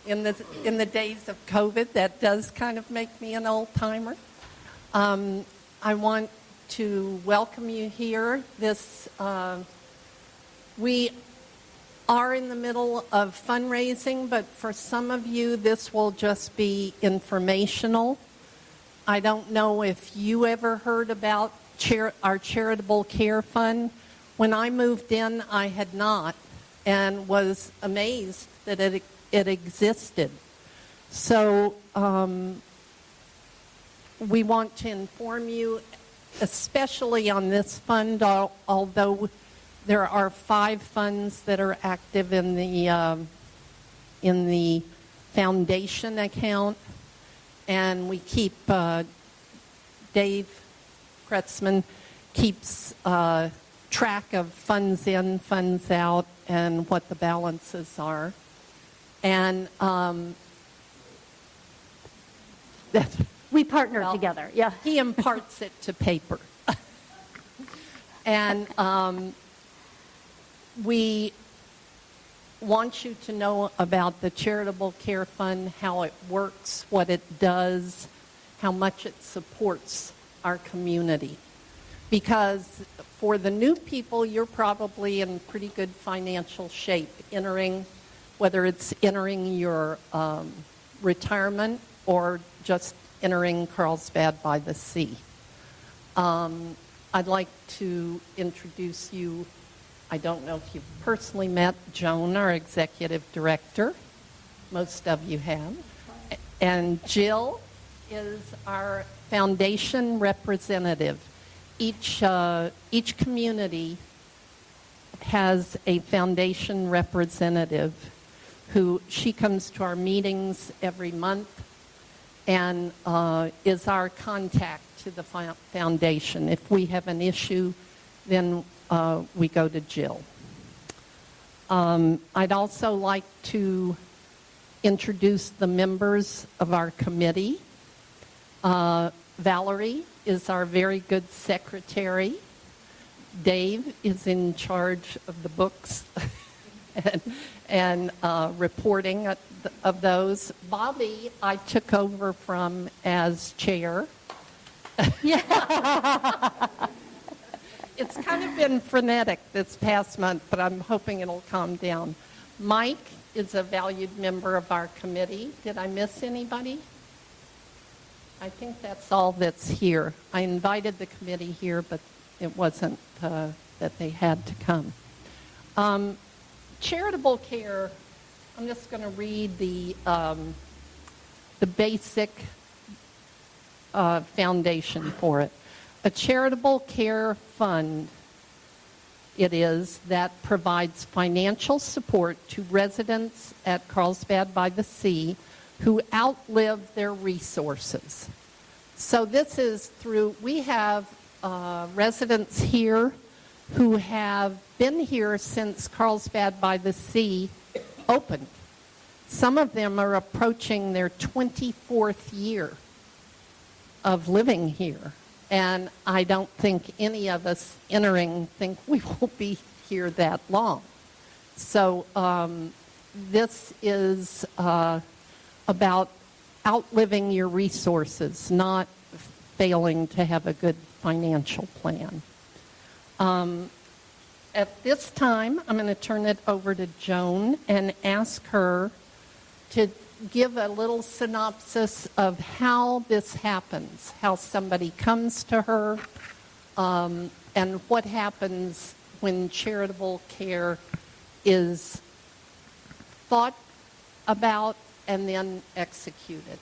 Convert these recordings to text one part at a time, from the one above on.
In the days of COVID, that does kind of make me an old-timer. I want to welcome you here. We are in the middle of fundraising, but for some of you, this will just be informational. I don't know if you ever heard about our Charitable Care Fund. When I moved in, I had not, and was amazed that it existed. So we want to inform you, especially on this fund, although there are 5 funds that are active in the foundation account, and we keep Dave Kretzman keeps track of funds in, funds out, and what the balances are. And we partner together, yeah. He imparts it to paper. And we want you to know about the Charitable Care Fund, how it works, what it does, how much it supports our community. Because for the new people, you're probably in pretty good financial shape, whether it's entering your retirement or just entering Carlsbad by the Sea. I'd like to introduce you. I don't know if you've personally met Joan, our executive director. Most of you have. And Jill is our foundation representative. Each community has a foundation representative she comes to our meetings every month and is our contact to the foundation. If we have an issue, then we go to Jill. I'd also like to introduce the members of our committee. Valerie is our very good secretary. Dave is in charge of the books and reporting of those. Bobby, I took over from as chair. Yeah. It's kind of been frenetic this past month, but I'm hoping it'll calm down. Mike is a valued member of our committee. Did I miss anybody? I think that's all that's here. I invited the committee here, but it wasn't that they had to come. Charitable care, I'm just going to read the basic foundation for it. A charitable care fund, it is, that provides financial support to residents at Carlsbad by the Sea who outlive their resources. So this is we have residents here who have been here since Carlsbad by the Sea opened. Some of them are approaching their 24th year of living here. And I don't think any of us entering think we will be here that long. So this is about outliving your resources, not failing to have a good financial plan. At this time, I'm going to turn it over to Joan and ask her to give a little synopsis of how this happens, how somebody comes to her, and what happens when charitable care is thought about and then executed.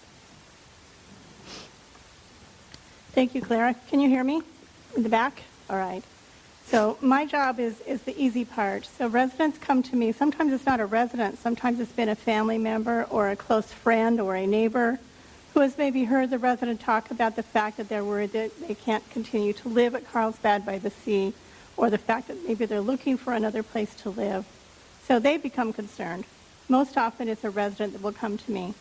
Thank you, Clara. Can you hear me in the back? All right. So my job is the easy part. So residents come to me. Sometimes it's not a resident. Sometimes it's been a family member or a close friend or a neighbor who has maybe heard the resident talk about the fact that they're worried that they can't continue to live at Carlsbad by the Sea, or the fact that maybe they're looking for another place to live. So they become concerned. Most often it's a resident that will come to me.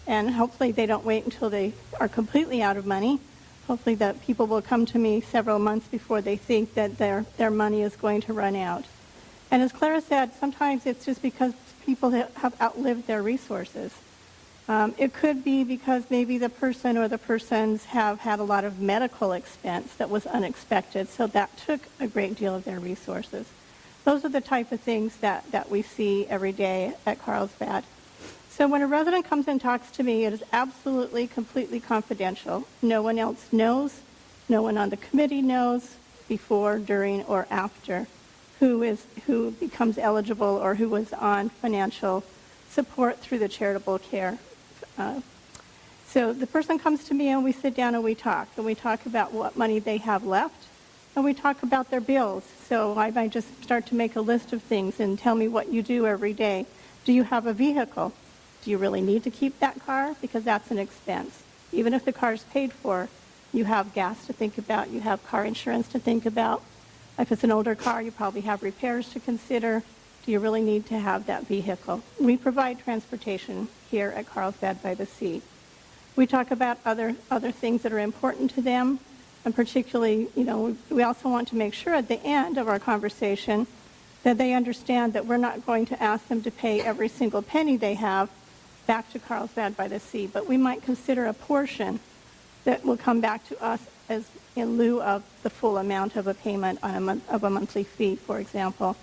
And hopefully they don't wait until they are completely out of money. Hopefully that people will come to me several months before they think that their money is going to run out. And as Clara said, sometimes it's just because people have outlived their resources. It could be because maybe the person or the persons have had a lot of medical expense that was unexpected, so that took a great deal of their resources. Those are the type of things that we see every day at Carlsbad. So when a resident comes and talks to me, it is absolutely, completely confidential. No one else knows. No one on the committee knows before, during, or after who becomes eligible or who was on financial support through the charitable care. So the person comes to me and we sit down and we talk. And we talk about what money they have left. And we talk about their bills. So I might just start to make a list of things and tell me what you do every day. Do you have a vehicle? Do you really need to keep that car? Because that's an expense. Even if the car is paid for, you have gas to think about. You have car insurance to think about. If it's an older car, you probably have repairs to consider. Do you really need to have that vehicle? We provide transportation here at Carlsbad by the Sea. We talk about other things that are important to them, and particularly, we also want to make sure at the end of our conversation that they understand that we're not going to ask them to pay every single penny they have back to Carlsbad by the Sea, but we might consider a portion that will come back to us as in lieu of the full amount of a payment on a monthly fee, for example.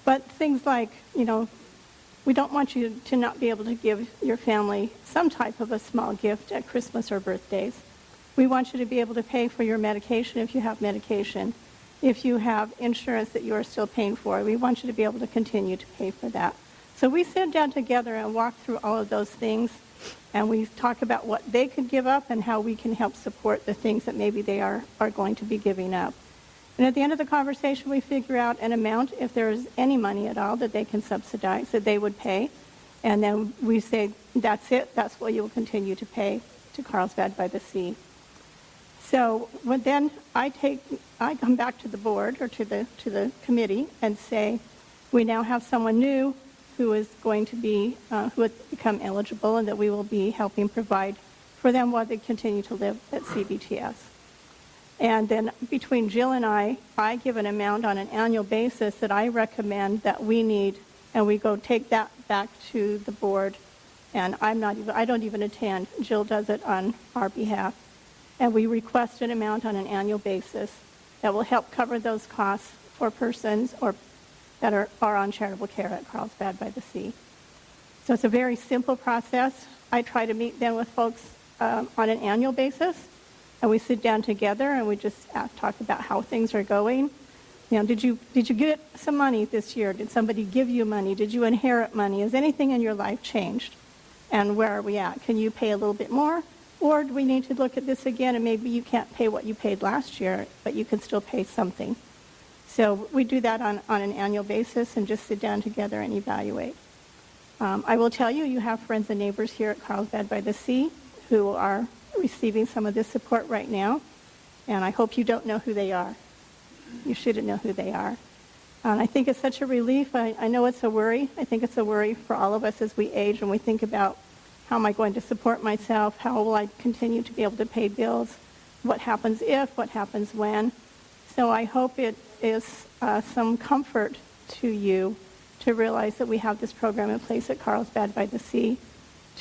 But things like, we don't want you to not be able to give your family some type of a small gift at Christmas or birthdays. We want you to be able to pay for your medication if you have medication. If you have insurance that you are still paying for, we want you to be able to continue to pay for that. So we sit down together and walk through all of those things, and we talk about what they could give up and how we can help support the things that maybe they are going to be giving up. And at the end of the conversation, we figure out an amount, if there is any money at all, that they can subsidize, that they would pay. And then we say, that's it. That's what you will continue to pay to Carlsbad by the Sea. So then I come back to the board or to the committee and say, we now have someone new who is going to be, who has become eligible, and that we will be helping provide for them while they continue to live at CBTS. And then between Jill and I give an amount on an annual basis that I recommend that we need, and we go take that back to the board. And I don't even attend. Jill does it on our behalf. And we request an amount on an annual basis that will help cover those costs for persons that are on charitable care at Carlsbad by the Sea. So it's a very simple process. I try to meet then with folks on an annual basis. And we sit down together and we just talk about how things are going. Did you get some money this year? Did somebody give you money? Did you inherit money? Has anything in your life changed? And where are we at? Can you pay a little bit more? Or do we need to look at this again, and maybe you can't pay what you paid last year, but you can still pay something. So we do that on an annual basis and just sit down together and evaluate. I will tell you, you have friends and neighbors here at Carlsbad by the Sea who are receiving some of this support right now, and I hope you don't know who they are. You shouldn't know who they are. And I think it's such a relief. I know it's a worry. I think it's a worry for all of us as we age and we think about, how am I going to support myself? How will I continue to be able to pay bills? What happens if? What happens when? So I hope it is some comfort to you to realize that we have this program in place at Carlsbad by the Sea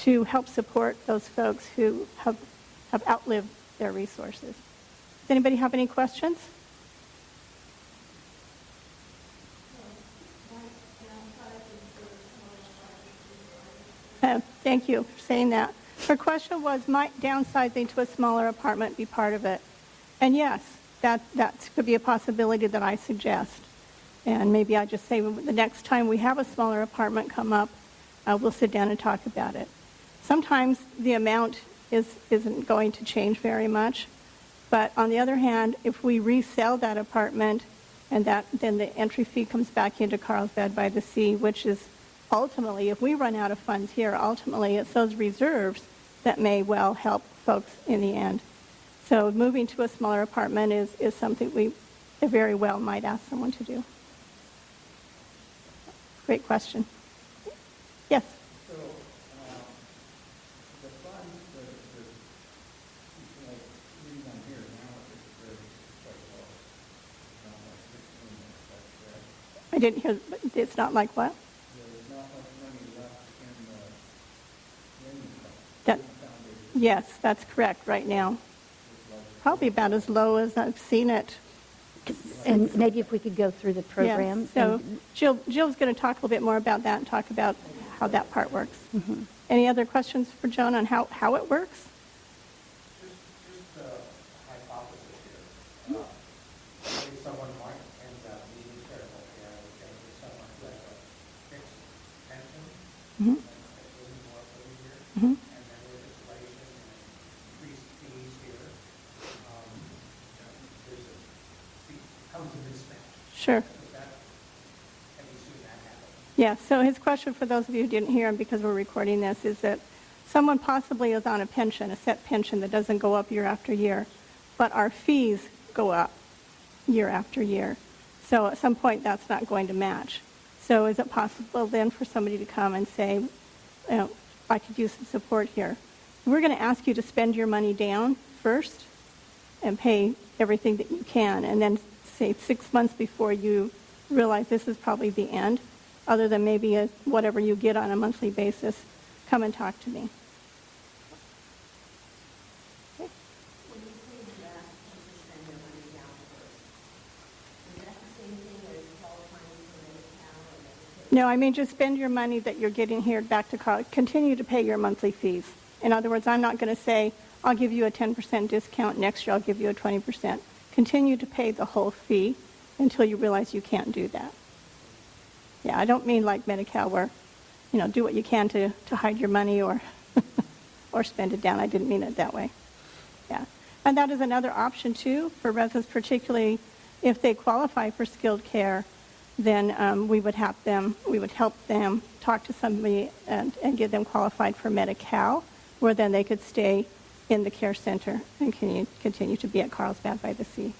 to help support those folks who have outlived their resources. Does anybody have any questions? Thank you for saying that. Her question was, might downsizing to a smaller apartment be part of it? And yes, that could be a possibility that I suggest. And maybe I just say the next time we have a smaller apartment come up, we'll sit down and talk about it. Sometimes the amount isn't going to change very much. But on the other hand, if we resell that apartment and then the entry fee comes back into Carlsbad by the Sea, which is ultimately, if we run out of funds here, ultimately it's those reserves that may well help folks in the end. So moving to a smaller apartment is something we very well might ask someone to do. Great question. Yes? So, the funds that like reading on here now, it's very quite low. Around like 16, is that correct? I didn't hear, it's not like what? There's not much money left in the income. That, Foundation yes, that's correct right now. is like Probably about as low as I've seen it. And maybe if we could go through the program. Yeah, so and- Jill's going to talk a little bit more about that and talk about how that part works. Any other questions for Joan on how it works? Just a hypothesis here. Maybe someone might end up needing charitable care, okay, with someone who has a fixed pension, and it's living more for a year, and then with inflation and increased fees here, comes a mismatch. Sure. Have you seen that happen? Yeah, so his question, for those of you who didn't hear him because we're recording this, is that someone possibly is on a pension, a set pension that doesn't go up year after year, but our fees go up year after year. So at some point, that's not going to match. So is it possible then for somebody to come and say, you know, I could use some support here? We're going to ask you to spend your money down first and pay everything that you can, and then say 6 months before you realize this is probably the end, other than maybe whatever you get on a monthly basis, come and talk to me. Okay. When you say you ask them to spend their money down first, is that the same thing as qualifying for Medi-Cal or Medicaid? No, I mean just spend your money that you're getting here back to college. Continue to pay your monthly fees. In other words, I'm not going to say, I'll give you a 10% discount, next year I'll give you a 20%. Continue to pay the whole fee until you realize you can't do that. Yeah, I don't mean like Medi-Cal where, you know, do what you can to hide your money or or spend it down. I didn't mean it that way. Yeah. And that is another option too for residents, particularly if they qualify for skilled care, then we would help them talk to somebody and get them qualified for Medi-Cal, where then they could stay in the care center and continue to be at Carlsbad by the Sea.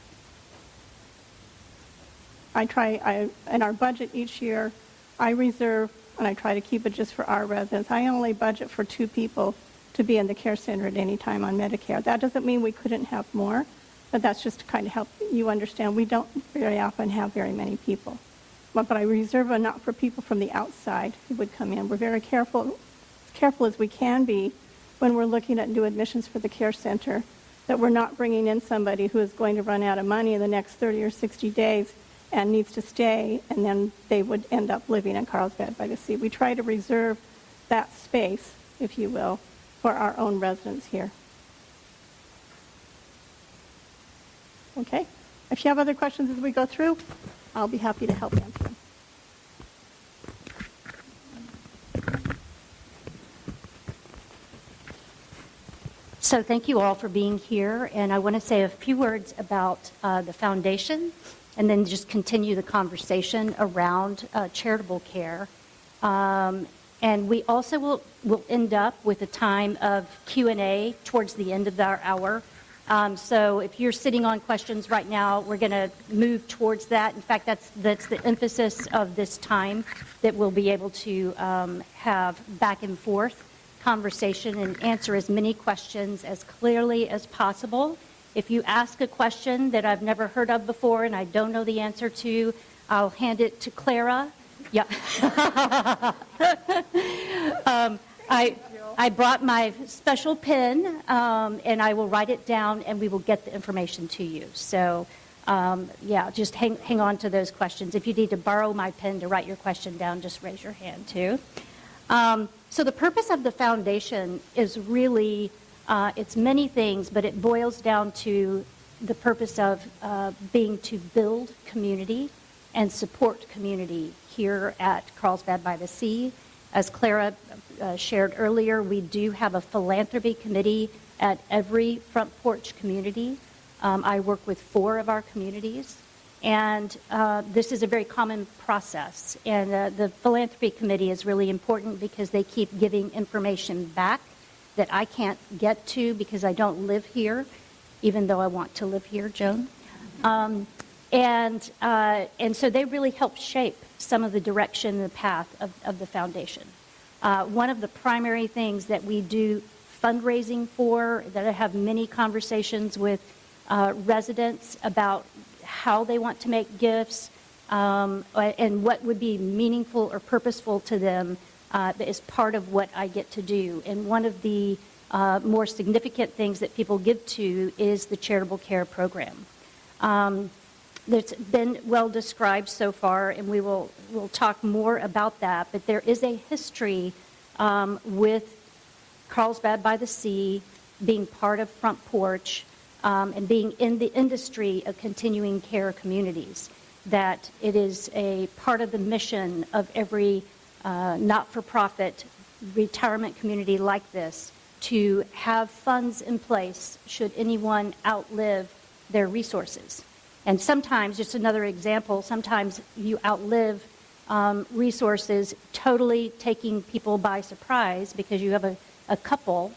In our budget each year, I reserve, and I try to keep it just for our residents, I only budget for 2 people to be in the care center at any time on Medicare. That doesn't mean we couldn't have more, but that's just to kind of help you understand we don't very often have very many people. But I reserve enough for people from the outside who would come in. We're very careful as we can be when we're looking at new admissions for the care center, that we're not bringing in somebody who is going to run out of money in the next 30 or 60 days and needs to stay, and then they would end up living in Carlsbad by the Sea. We try to reserve that space, if you will, for our own residents here. Okay? If you have other questions as we go through, I'll be happy to help answer them. So thank you all for being here, and I want to say a few words about the foundation, and then just continue the conversation around charitable care. And we also will end up with a time of Q&A towards the end of our hour. So if you're sitting on questions right now, we're going to move towards that. In fact, that's the emphasis of this time, that we'll be able to have back and forth conversation and answer as many questions as clearly as possible. If you ask a question that I've never heard of before and I don't know the answer to, I'll hand it to Clara. Yeah. I brought my special pen, and I will write it down, and we will get the information to you. So, yeah, just hang on to those questions. If you need to borrow my pen to write your question down, just raise your hand, too. So the purpose of the foundation is really, it's many things, but it boils down to the purpose of being to build community and support community here at Carlsbad by the Sea. As Clara shared earlier, we do have a philanthropy committee at every front porch community. I work with 4 of our communities, and this is a very common process. And the philanthropy committee is really important because they keep giving information back that I can't get to because I don't live here, even though I want to live here, Joan. And so they really help shape some of the direction and the path of the foundation. One of the primary things that we do fundraising for, that I have many conversations with residents about how they want to make gifts, and what would be meaningful or purposeful to them is part of what I get to do. And one of the more significant things that people give to is the Charitable Care Program. It's been well described so far, and we'll talk more about that, but there is a history with Carlsbad by the Sea being part of Front Porch and being in the industry of continuing care communities, that it is a part of the mission of every not-for-profit retirement community like this to have funds in place should anyone outlive their resources. And sometimes, just another example, sometimes you outlive resources totally taking people by surprise because you have a couple,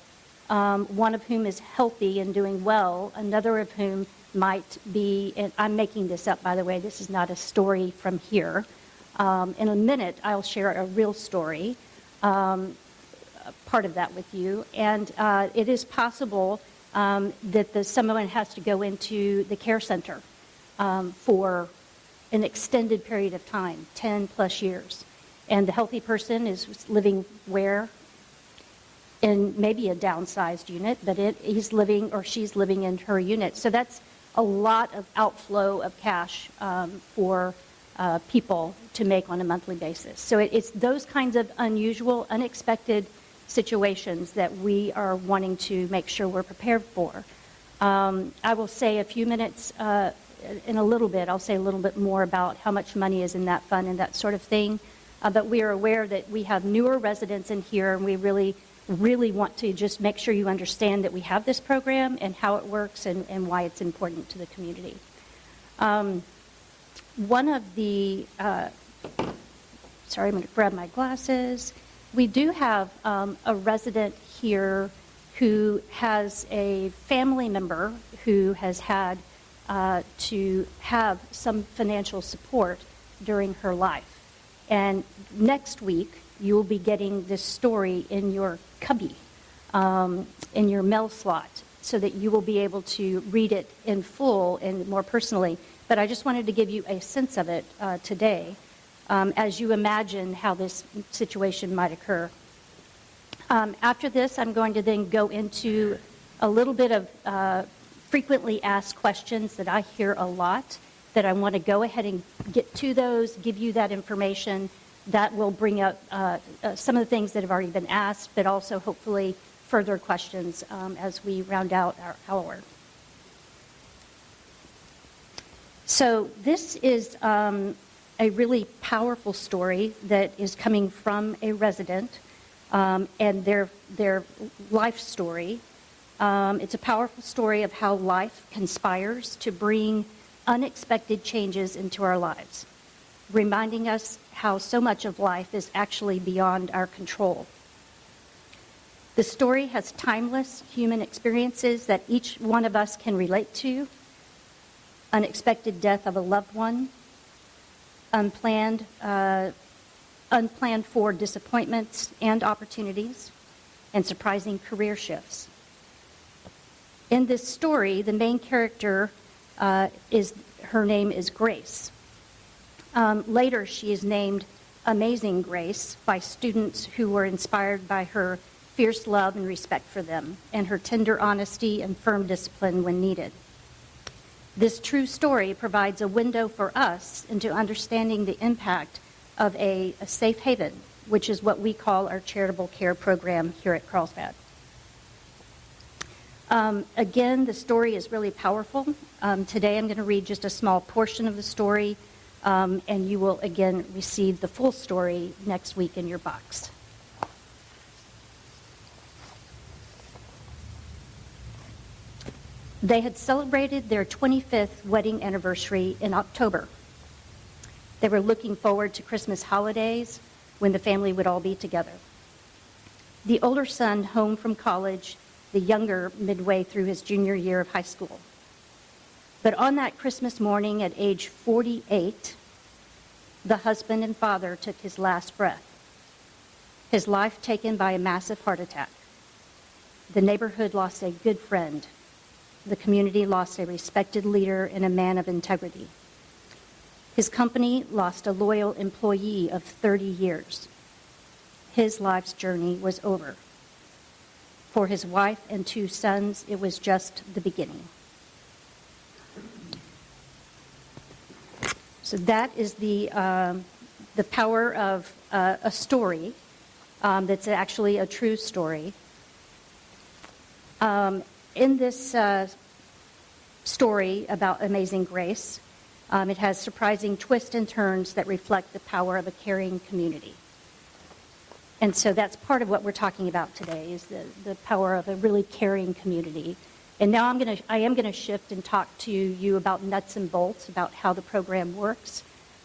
one of whom is healthy and doing well, another of whom might be, and I'm making this up, by the way, this is not a story from here. In a minute, I'll share a real story, part of that with you. And it is possible that someone has to go into the care center for an extended period of time, 10 plus years. And the healthy person is living where? In maybe a downsized unit, but he's living or she's living in her unit. So that's a lot of outflow of cash for people to make on a monthly basis. So it's those kinds of unusual, unexpected situations that we are wanting to make sure we're prepared for. I will say a few minutes in a little bit, I'll say a little bit more about how much money is in that fund and that sort of thing. But we are aware that we have newer residents in here, and we really want to just make sure you understand that we have this program and how it works and why it's important to the community. One of the, sorry, I'm going to grab my glasses. We do have a resident here who has a family member who has had to have some financial support during her life. And next week, you will be getting this story in your cubby, in your mail slot, so that you will be able to read it in full and more personally. But I just wanted to give you a sense of it today as you imagine how this situation might occur. After this, I'm going to then go into a little bit of frequently asked questions that I hear a lot, that I want to go ahead and get to those, give you that information that will bring up some of the things that have already been asked, but also hopefully further questions as we round out our hour. So this is a really powerful story that is coming from a resident and their life story. It's a powerful story of how life conspires to bring unexpected changes into our lives, reminding us how so much of life is actually beyond our control. The story has timeless human experiences that each one of us can relate to: unexpected death of a loved one, unplanned for disappointments and opportunities, and surprising career shifts. In this story, the main character her name is Grace. Later, she is named Amazing Grace by students who were inspired by her fierce love and respect for them, and her tender honesty and firm discipline when needed. This true story provides a window for us into understanding the impact of a safe haven, which is what we call our charitable care program here at Carlsbad. Again, the story is really powerful. Today I'm going to read just a small portion of the story, and you will again receive the full story next week in your box. They had celebrated their 25th wedding anniversary in October. They were looking forward to Christmas holidays when the family would all be together. The older son home from college, the younger midway through his junior year of high school. But on that Christmas morning at age 48, the husband and father took his last breath, his life taken by a massive heart attack. The neighborhood lost a good friend. The community lost a respected leader and a man of integrity. His company lost a loyal employee of 30 years. His life's journey was over. For his wife and 2 sons, it was just the beginning. So that is the power of a story that's actually a true story. In this story about Amazing Grace, it has surprising twists and turns that reflect the power of a caring community. And so that's part of what we're talking about today, is the power of a really caring community. And now I am going to shift and talk to you about nuts and bolts, about how the program works.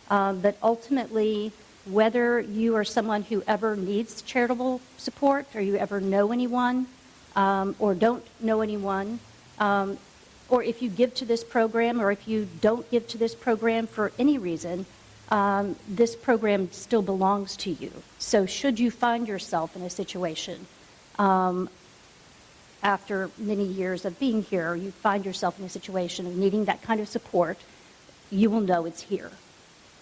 But ultimately, whether you are someone who ever needs charitable support, or you ever know anyone, or don't know anyone, or if you give to this program, or if you don't give to this program for any reason, this program still belongs to you. So should you find yourself in a situation after many years of being here, you find yourself in a situation of needing that kind of support, you will know it's here.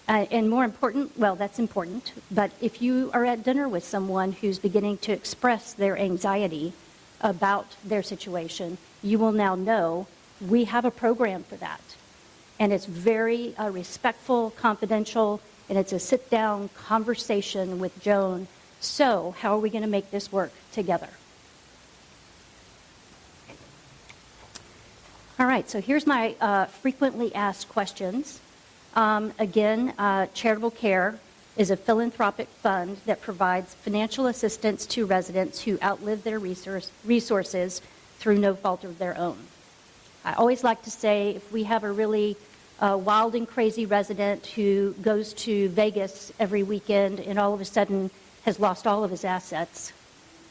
And more important, well, that's important, but if you are at dinner with someone who's beginning to express their anxiety about their situation, you will now know we have a program for that. And it's very respectful, confidential, and it's a sit-down conversation with Joan. So how are we going to make this work together? All right, so here's my frequently asked questions. Again, Charitable Care is a philanthropic fund that provides financial assistance to residents who outlive their resources through no fault of their own. I always like to say, if we have a really wild and crazy resident who goes to Vegas every weekend and all of a sudden has lost all of his assets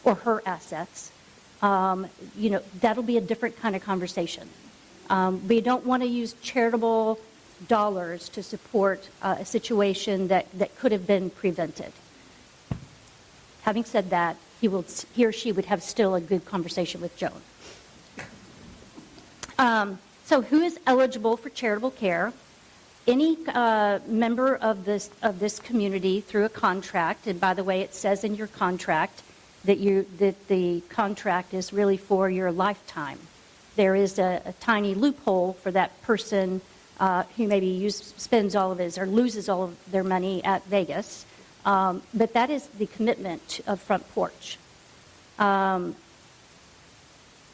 or her assets, that'll be a different kind of conversation. We don't want to use charitable dollars to support a situation that could have been prevented. Having said that, he or she would have still a good conversation with Joan. So who is eligible for charitable care? Any member of this community through a contract, and by the way, it says in your contract that the contract is really for your lifetime. There is a tiny loophole for that person who maybe spends all of his or loses all of their money at Vegas, but that is the commitment of Front Porch.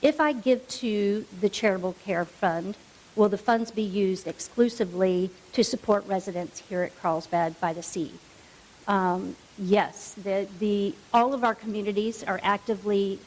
If I give to the Charitable Care Fund, will the funds be used exclusively to support residents here at Carlsbad by the Sea? Yes, all of our communities are actively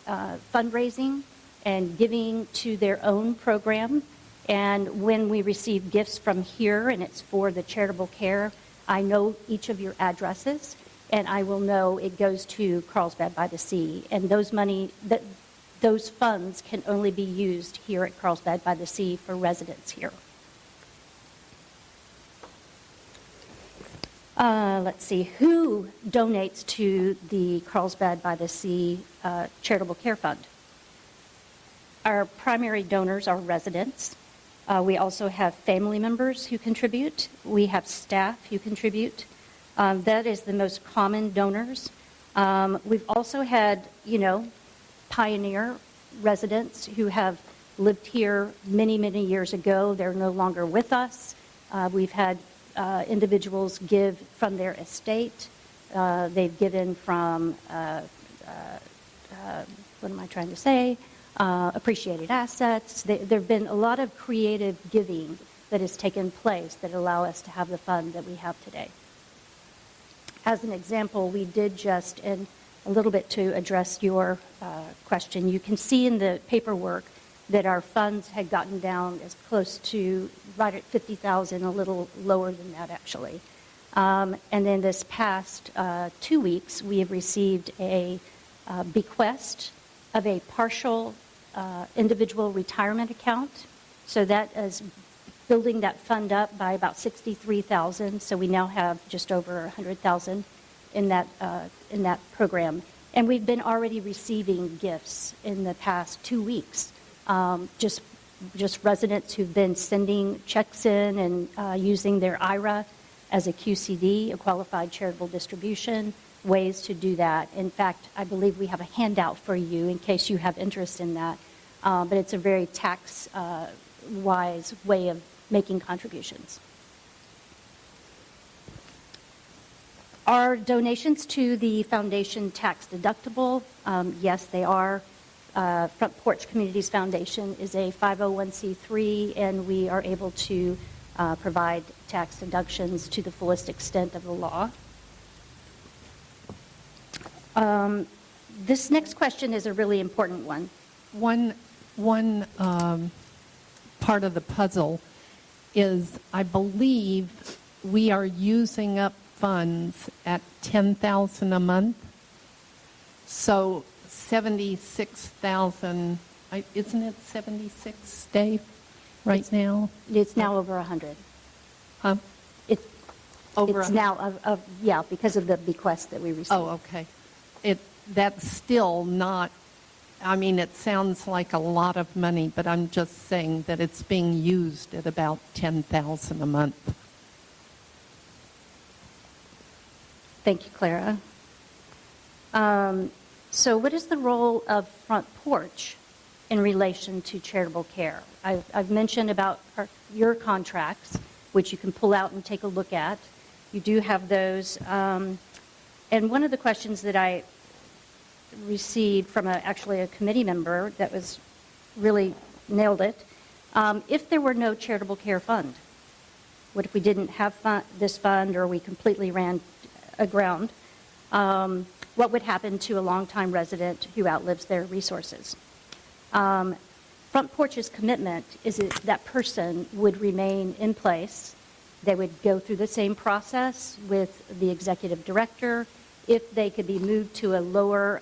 fundraising and giving to their own program. And when we receive gifts from here and it's for the charitable care, I know each of your addresses, and I will know it goes to Carlsbad by the Sea. And those funds can only be used here at Carlsbad by the Sea for residents here. Let's see, who donates to the Carlsbad by the Sea Charitable Care Fund? Our primary donors are residents. We also have family members who contribute. We have staff who contribute. That is the most common donors. We've also had, pioneer residents who have lived here many, many years ago. They're no longer with us. We've had individuals give from their estate. They've given from, appreciated assets. There have been a lot of creative giving that has taken place that allow us to have the fund that we have today. As an example, we did just, and a little bit to address your question, you can see in the paperwork that our funds had gotten down as close to right at $50,000, a little lower than that actually. And then this past 2 weeks, we have received a bequest of a partial individual retirement account. So that is building that fund up by about $63,000. So we now have just over $100,000 in that program. And we've been already receiving gifts in the past 2 weeks. Just residents who've been sending checks in and using their Ira as a QCD, a qualified charitable distribution, ways to do that. In fact, I believe we have a handout for you in case you have interest in that. But it's a very tax-wise way of making contributions. Are donations to the foundation tax deductible? Yes, they are. Front Porch Communities Foundation is a 501c3, and we are able to provide tax deductions to the fullest extent of the law. This next question is a really important one. One part of the puzzle is, I believe we are using up funds at $10,000 a month. So 76,000, isn't it 76, Dave, right now? It's now over 100. Huh? It's Over it's now, yeah, because of the bequest that we received. Oh, okay. That's still not, I mean, it sounds like a lot of money, but I'm just saying that it's being used at about $10,000 a month. Thank you, Clara. So what is the role of Front Porch in relation to charitable care? I've mentioned about your contracts, which you can pull out and take a look at. You do have those. And one of the questions that I received from actually a committee member that was really nailed it, if there were no charitable care fund, what if we didn't have this fund, or we completely ran aground? What would happen to a longtime resident who outlives their resources? Front Porch's commitment is that person would remain in place. They would go through the same process with the executive director. If they could be moved to a lower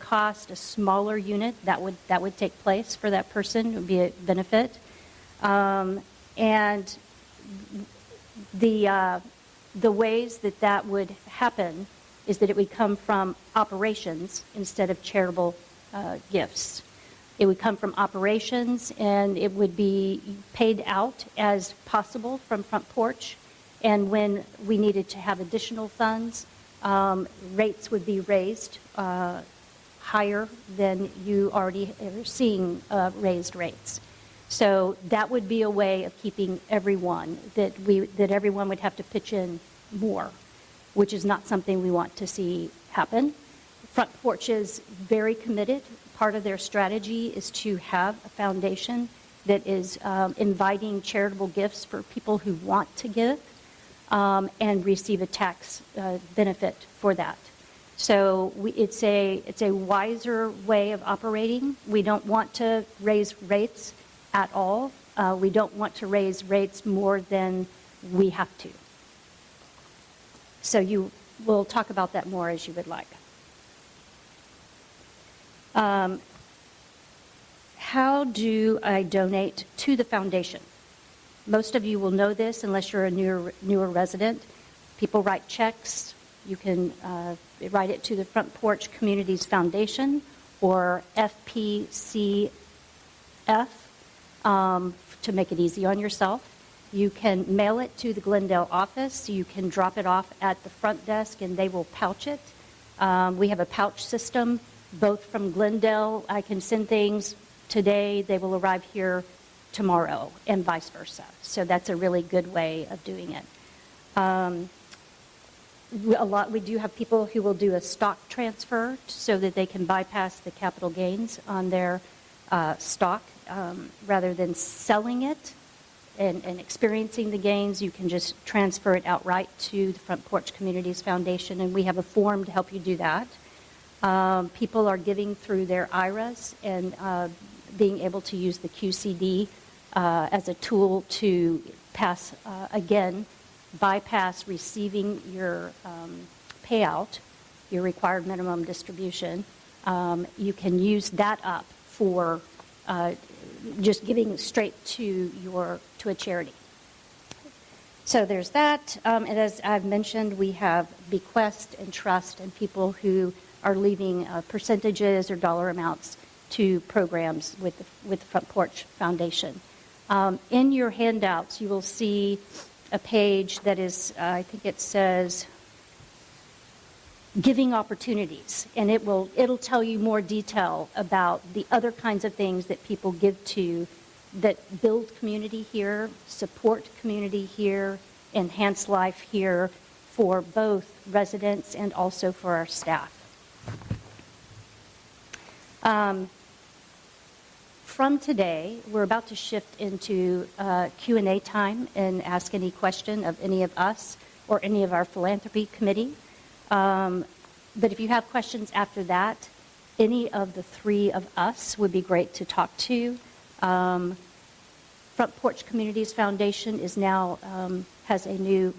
cost, a smaller unit, that would take place for that person. It would be a benefit. And the ways that would happen is that it would come from operations instead of charitable gifts. It would come from operations, and it would be paid out as possible from Front Porch. And when we needed to have additional funds, rates would be raised higher than you already are seeing raised rates. So that would be a way of keeping everyone, that everyone would have to pitch in more, which is not something we want to see happen. Front Porch is very committed. Part of their strategy is to have a foundation that is inviting charitable gifts for people who want to give and receive a tax benefit for that. So it's a wiser way of operating. We don't want to raise rates at all. We don't want to raise rates more than we have to. So we'll talk about that more as you would like. How do I donate to the foundation? Most of you will know this unless you're a newer resident. People write checks. You can write it to the Front Porch Communities Foundation or FPCF to make it easy on yourself. You can mail it to the Glendale office. You can drop it off at the front desk, and they will pouch it. We have a pouch system, both from Glendale. I can send things today. They will arrive here tomorrow, and vice versa. So that's a really good way of doing it. We do have people who will do a stock transfer so that they can bypass the capital gains on their stock rather than selling it and experiencing the gains. You can just transfer it outright to the Front Porch Communities Foundation, and we have a form to help you do that. People are giving through their IRAs and being able to use the QCD as a tool to bypass receiving your payout, your required minimum distribution. You can use that up for just giving straight to a charity. So there's that. And as I've mentioned, we have bequest and trust, and people who are leaving percentages or dollar amounts to programs with the Front Porch Foundation. In your handouts, you will see a page that is, I think it says, giving opportunities, and it'll tell you more detail about the other kinds of things that people give to that build community here, support community here, enhance life here for both residents and also for our staff. From today, we're about to shift into Q&A time and ask any question of any of us or any of our philanthropy committee. But if you have questions after that, any of the three of us would be great to talk to. Front Porch Communities Foundation is now has a new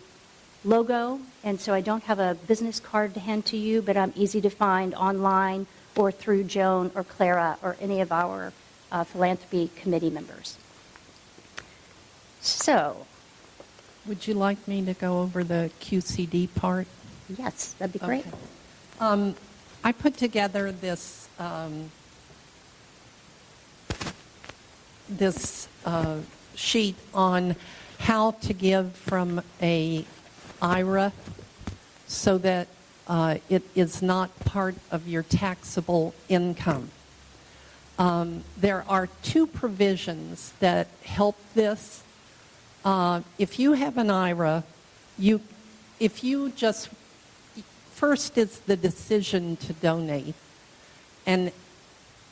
logo, and so I don't have a business card to hand to you, but I'm easy to find online or through Joan or Clara or any of our philanthropy committee members. So, Would you like me to go over the QCD part? yes, that'd be great. Okay. I put together this sheet on how to give from a IRA so that it is not part of your taxable income. There are two provisions that help this. If you have an IRA, first is the decision to donate, and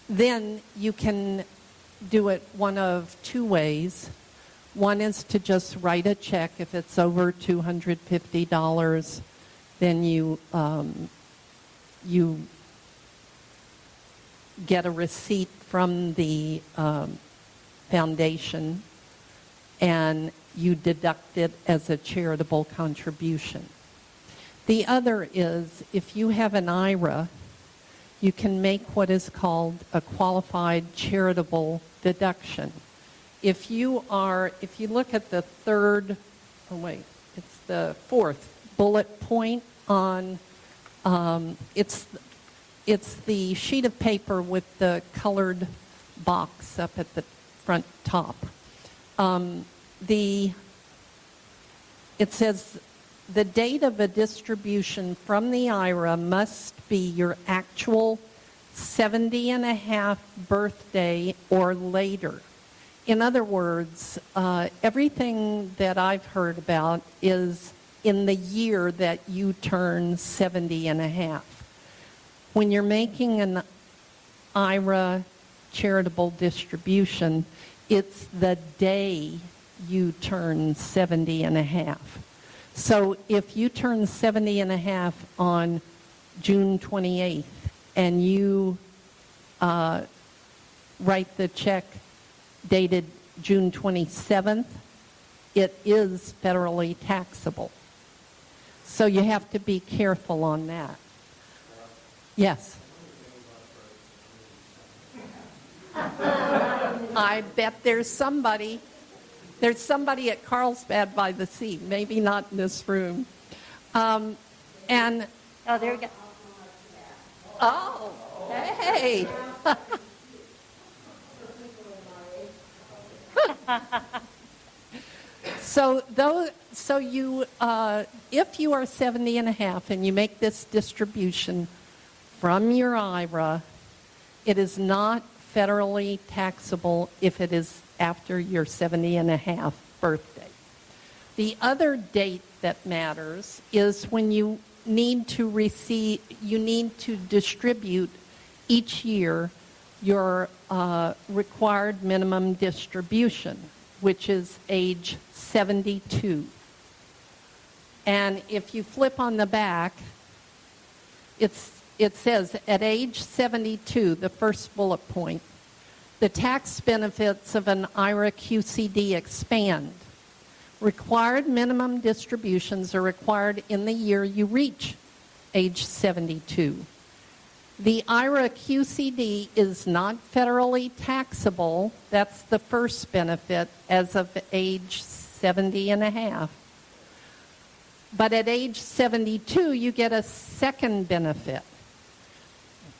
then you can do it one of two ways. One is to just write a check. If it's over $250, then you get a receipt from the foundation and you deduct it as a charitable contribution. The other is if you have an IRA, you can make what is called a qualified charitable deduction. If you look at the it's the fourth bullet point on, it's the sheet of paper with the colored box up at the front top. It says the date of a distribution from the IRA must be your actual 70 and a half birthday or later. In other words, everything that I've heard about is in the year that you turn 70 and a half. When you're making an IRA charitable distribution, it's the day you turn 70 and a half. So if you turn 70 and a half on June 28th and you write the check dated June 27th, it is federally taxable. So you have to be careful on that. Yes. I bet there's somebody at Carlsbad by the Sea, maybe not in this room. And Oh, there you go. oh, hey. If you are 70 and a half and you make this distribution from your IRA, it is not federally taxable if it is after your 70 and a half birthday. The other date that matters is when you need to distribute each year your required minimum distribution, which is age 72. And if you flip on the back, it says at age 72, the first bullet point, the tax benefits of an Ira Qcd Expand. Required minimum distributions are required in the year you reach age 72. The Ira Qcd is not federally taxable. That's the first benefit as of age 70 and a half. But at age 72, you get a second benefit.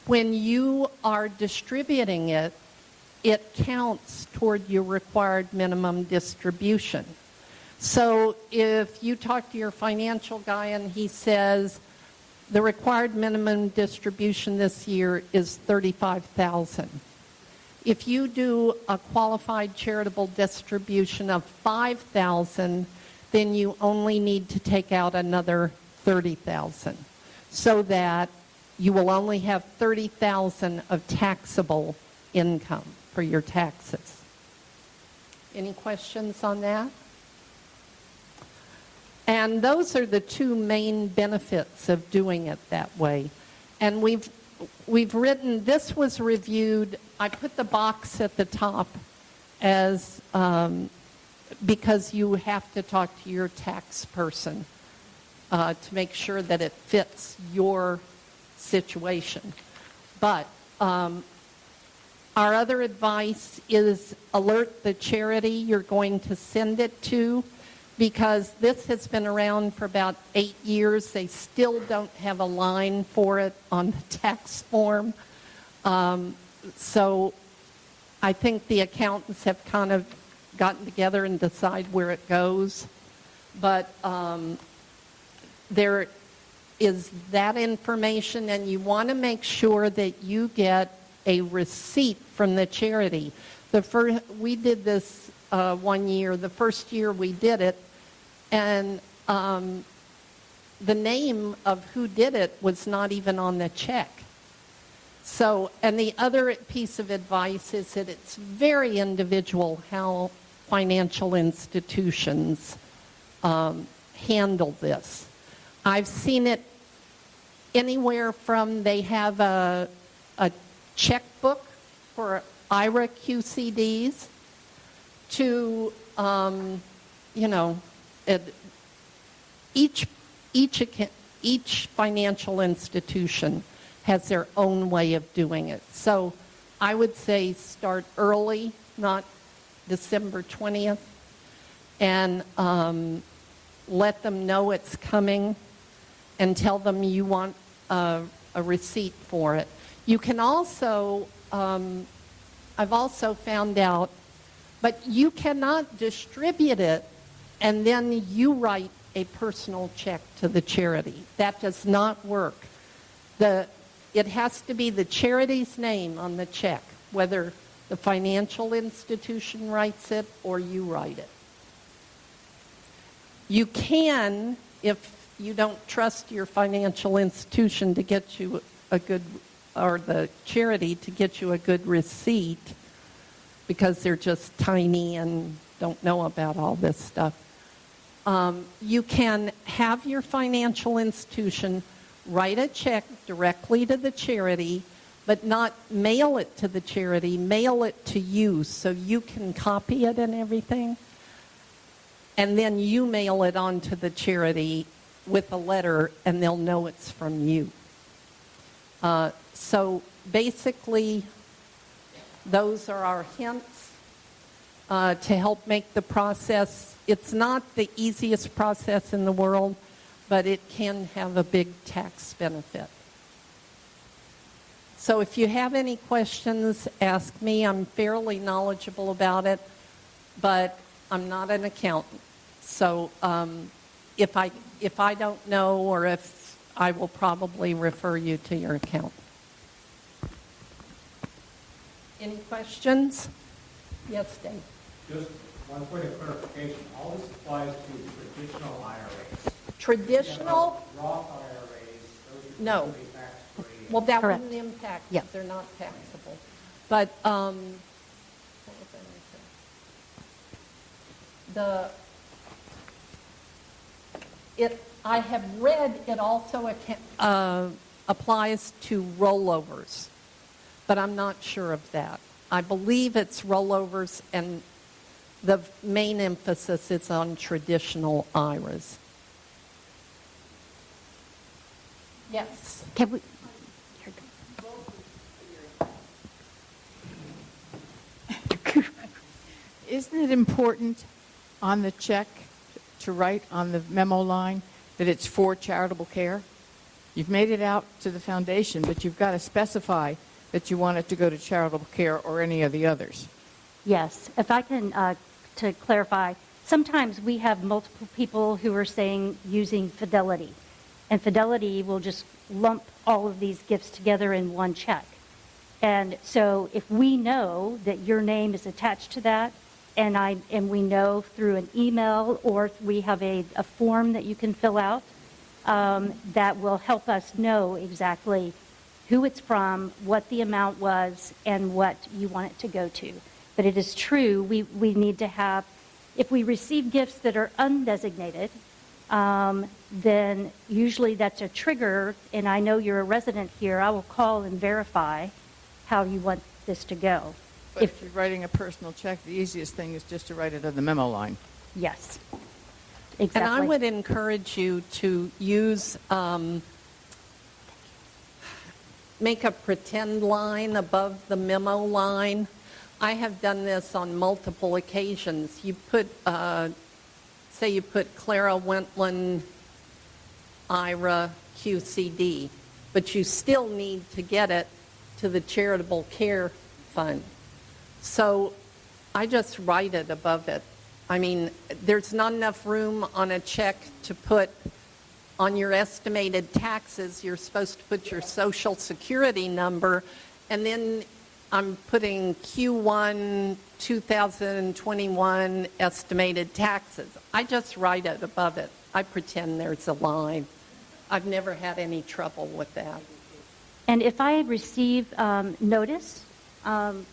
When you are distributing it, it counts toward your required minimum distribution. So if you talk to your financial guy and he says the required minimum distribution this year is $35,000, if you do a qualified charitable distribution of $5,000, then you only need to take out another $30,000, so that you will only have $30,000 of taxable income for your taxes. Any questions on that? And those are the two main benefits of doing it that way. And we've written, this was reviewed, I put the box at the top as, because you have to talk to your tax person to make sure that it fits your situation. But our other advice is alert the charity you're going to send it to, because this has been around for about 8 years. They still don't have a line for it on the tax form. So I think the accountants have kind of gotten together and decide where it goes. But there is that information, and you want to make sure that you get a receipt from the charity. We did this 1 year. The first year we did it, and the name of who did it was not even on the check. So, and the other piece of advice is that it's very individual how financial institutions handle this. I've seen it anywhere from they have a checkbook for Ira Qcds to, each financial institution has their own way of doing it. So I would say start early, not December 20th, and let them know it's coming and tell them you want a receipt for it. You can also, I've also found out, but you cannot distribute it and then you write a personal check to the charity. That does not work. It has to be the charity's name on the check, whether the financial institution writes it or you write it. You can, if you don't trust your financial institution to get you a good, or the charity to get you a good receipt, because they're just tiny and don't know about all this stuff, you can have your financial institution write a check directly to the charity, but not mail it to the charity, mail it to you so you can copy it and everything. And then you mail it on to the charity with a letter, and they'll know it's from you. So basically, those are our hints to help make the process. It's not the easiest process in the world, but it can have a big tax benefit. So if you have any questions, ask me. I'm fairly knowledgeable about it, but I'm not an accountant. So if I don't know, or if I will probably refer you to your accountant. Any questions? Yes, Dave. Just one point of clarification. All this applies to traditional IRAs. Traditional? Roth IRAs, those are No. completely tax-free. Well, that Correct. wouldn't impact, Yeah. because they're not taxable. But, what was I going to say? I have read it also applies to rollovers, but I'm not sure of that. I believe it's rollovers, and the main emphasis is on traditional IRAs. Yes. Can we? Isn't it important on the check to write on the memo line that it's for charitable care? You've made it out to the foundation, but you've got to specify that you want it to go to charitable care or any of the others. Yes. If I can, to clarify, sometimes we have multiple people who are saying using Fidelity, and Fidelity will just lump all of these gifts together in one check. And so if we know that your name is attached to that, and we know through an email or we have a form that you can fill out, that will help us know exactly who it's from, what the amount was, and what you want it to go to. But it is true, we need to have, if we receive gifts that are undesignated, then usually that's a trigger, and I know you're a resident here, I will call and verify how you want this to go. But if you're writing a personal check, the easiest thing is just to write it on the memo line. Yes, exactly. And I would encourage you to use, make a pretend line above the memo line. I have done this on multiple occasions. You put, say you put Clara Wentland, Ira Qcd, but you still need to get it to the Charitable Care Fund. So I just write it above it. I mean, there's not enough room on a check to put on your estimated taxes. You're supposed to put your Social Security number, and then I'm putting Q1 2021 estimated taxes. I just write it above it. I pretend there's a line. I've never had any trouble with that. And if I receive notice from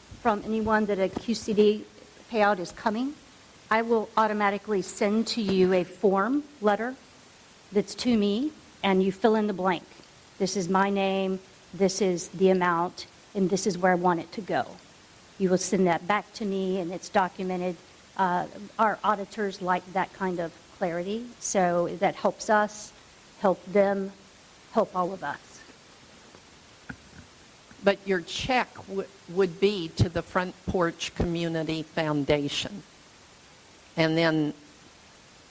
anyone that a QCD payout is coming, I will automatically send to you a form letter that's to me, and you fill in the blank. This is my name, this is the amount, and this is where I want it to go. You will send that back to me, and it's documented. Our auditors like that kind of clarity, so that helps us, help them, help all of us. But your check would be to the Front Porch Community Foundation. And then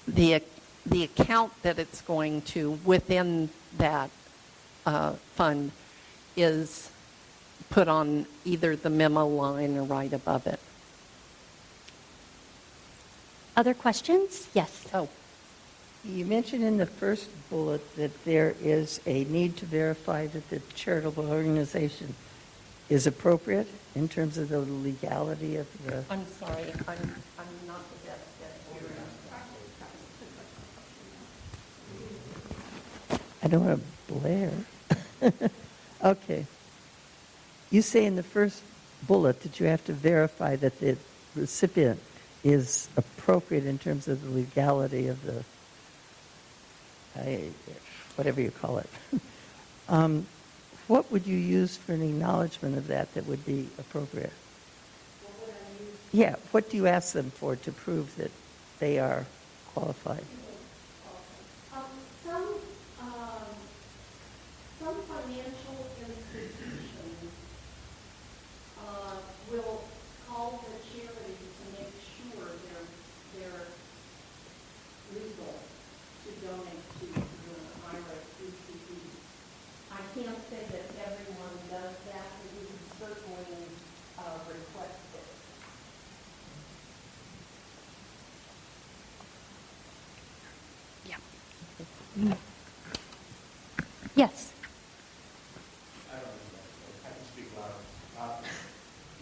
the account that it's going to within that fund is put on either the memo line or right above it. Other questions? Yes. Oh, You mentioned in the first bullet that there is a need to verify that the charitable organization is appropriate in terms of the legality of the... I'm sorry, I'm not the best at ordering. I don't want to blare. Okay. You say in the first bullet that you have to verify that the recipient is appropriate in terms of the legality of the, whatever you call it. What would you use for an acknowledgement of that would be appropriate? What would I use? Yeah, what do you ask them for to prove that they are qualified? Some financial institutions will call the charity to make sure they're legal to donate to the Ira Qcd. I can't say that everyone does that, but we can certainly request it. Yes. I don't know, I can speak louder.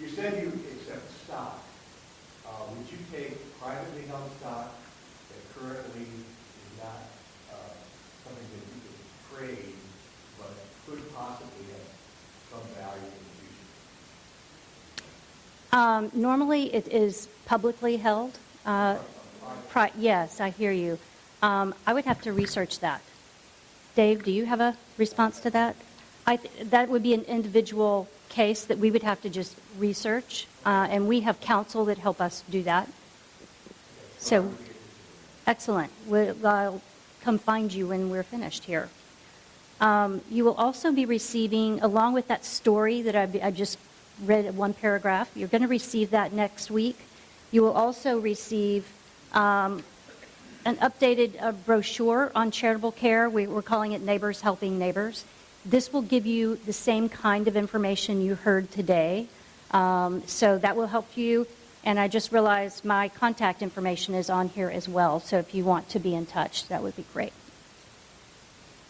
You said you accept stock. Would you take privately held stock that currently is not something that you could trade, but could possibly have some value in the future? Normally, it is publicly held. Yes, I hear you. I would have to research that. Dave, do you have a response to that? That would be an individual case that we would have to just research, and we have counsel that help us do that. So, excellent. I'll come find you when we're finished here. You will also be receiving, along with that story that I just read one paragraph, you're going to receive that next week. You will also receive an updated brochure on charitable care. We're calling it Neighbors Helping Neighbors. This will give you the same kind of information you heard today. So that will help you. And I just realized my contact information is on here as well, so if you want to be in touch, that would be great.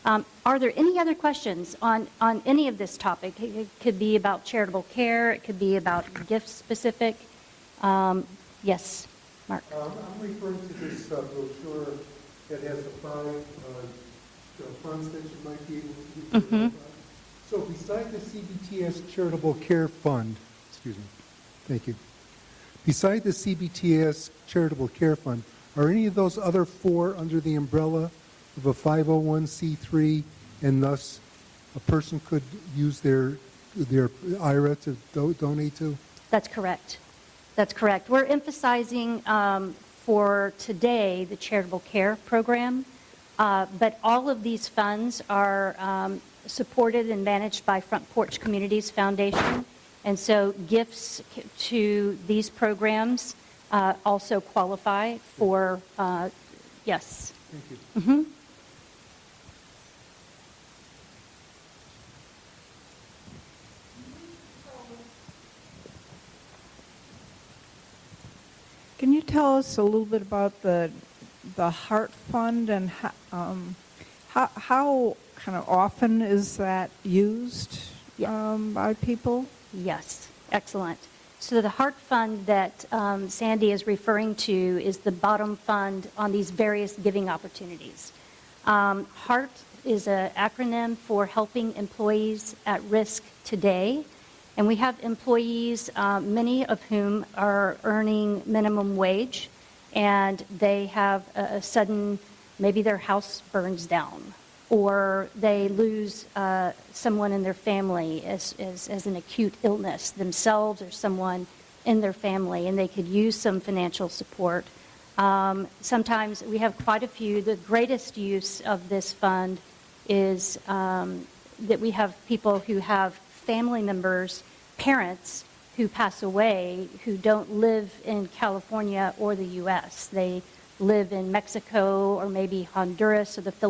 Are there any other questions on any of this topic? It could be about charitable care, it could be about gift specific. Yes, Mark. I'm referring to this brochure that has the five funds that you might be able to use. Mhm. So beside the CBTS Charitable Care Fund, excuse me, thank you. Beside the CBTS Charitable Care Fund, are any of those other four under the umbrella of a 501c3, and thus a person could use their IRA to donate to? That's correct. That's correct. We're emphasizing for today the charitable care program, but all of these funds are supported and managed by Front Porch Communities Foundation, and so gifts to these programs also qualify for, yes. Thank you. Mm-hmm. Can you tell us a little bit about the Heart Fund and how kind of often is that used by people? Yes, excellent. So the Heart Fund that Sandy is referring to is the bottom fund on these various giving opportunities. HEART is an acronym for Helping Employees at Risk Today. And we have employees, many of whom are earning minimum wage, and they have a sudden, maybe their house burns down, or they lose someone in their family as an acute illness themselves or someone in their family, and they could use some financial support. Sometimes we have quite a few. The greatest use of this fund is that we have people who have family members, parents who pass away, who don't live in California or the U.S. They live in Mexico or maybe Honduras or the Philippines.